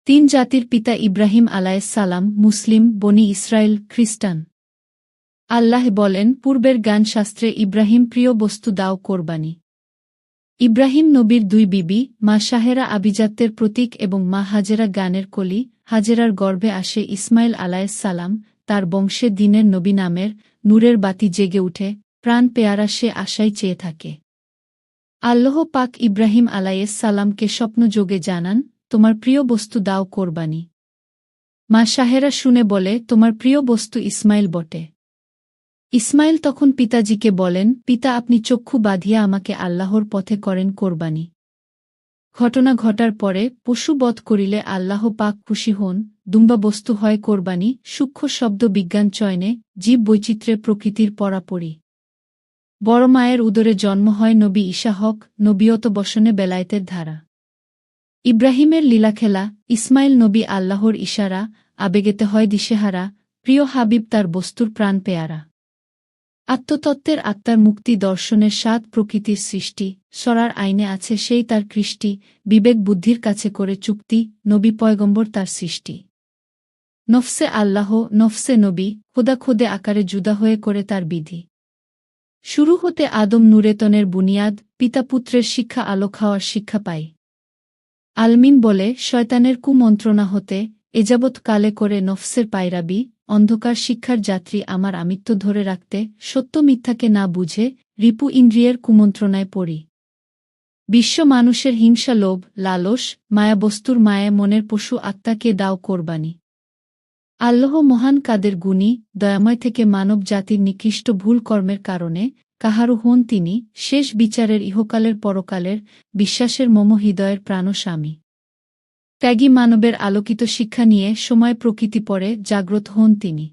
তিন জাতির পিতা ইব্রাহিম আলাইহিসসালাম, মুসলিম, বনি ইসরায়েল, খ্রিস্টান। আল্লাহ বলেন, পূর্বের জ্ঞানশাস্ত্রে ইব্রাহিম প্রিয় বস্তু দাও কোরবানি। ইব্রাহিম নবীর দুই বিবি, মা শাহেরা আভিজাত্যের প্রতীক এবং মা হাজেরা জ্ঞানের কলি। হাজেরার গর্ভে আসে ইসমাইল আলাইহিসসালাম, তার বংশে দিনের নবী নামের নূরের বাতি জেগে উঠে, প্রাণ পেয়ারা সে আশায় চেয়ে থাকে। আল্লাহ পাক ইব্রাহিম আলাইহিসসালামকে স্বপ্নযোগে জানান, তোমার প্রিয় বস্তু দাও কোরবানি। মা শাহেরা শুনে বলে, তোমার প্রিয় বস্তু ইসমাইল বটে। ইসমাইল তখন পিতাজিকে বলেন, পিতা আপনি চক্ষু বাঁধিয়া আমাকে আল্লাহর পথে করেন কোরবানি। ঘটনা ঘটার পরে পশু বধ করিলে আল্লাহ পাক খুশি হন, দুম্বা বস্তু হয় কোরবানি। সূক্ষ্ম শব্দ বিজ্ঞান চয়নে, জীব বৈচিত্র্যে প্রকৃতির পরাপরি। বড় মায়ের উদরে জন্ম হয় নবী ঈসা হক, নবীয়ত বসনে বেলায়েতের ধারা। ইব্রাহিমের লীলাখেলা, ইসমাইল নবী আল্লাহর ইশারা, আবেগেতে হয় দিশেহারা, প্রিয় হাবিব তার বস্তুর প্রাণ পেয়ারা। আত্মতত্ত্বের আত্মার মুক্তি দর্শনের স্বাদ প্রকৃতির সৃষ্টি, সরার আইনে আছে সেই তার কৃষ্টি, বিবেক বুদ্ধির কাছে করে চুক্তি, নবী পয়গম্বর তার সৃষ্টি। নফসে আল্লাহ, নফসে নবী, খোদা খোদে আকারে জুদা হয়ে করে তার বিধি। শুরু হতে আদম নুরেতনের বুনিয়াদ, পিতা পুত্রের শিক্ষা আলো খাওয়ার শিক্ষা পাই। আলমিন বলে, শয়তানের কুমন্ত্রণা হতে এযাবৎ কালে করে নফসের পায়রাবি, অন্ধকার শিক্ষার যাত্রী আমার আমিত্ব ধরে রাখতে, সত্য মিথ্যাকে না বুঝে রিপু ইন্দ্রিয়ের কুমন্ত্রণায় পড়ি। বিশ্ব মানুষের হিংসা লোভ, লালস, মায়াবস্তুর মায়ে মনের পশু আত্মাকে দাও কোরবানি। আল্লাহ মহান কাদের গুণী, দয়াময় থেকে মানব জাতির নিকৃষ্ট ভুল কর্মের কারণে কাহারু হন তিনি, শেষ বিচারের ইহকালের পরকালের, বিশ্বাসের মম হৃদয়ের প্রাণস্বামী। ত্যাগী মানবের আলোকিত শিক্ষা নিয়ে সময় প্রকৃতি পরে জাগ্রত হন তিনি।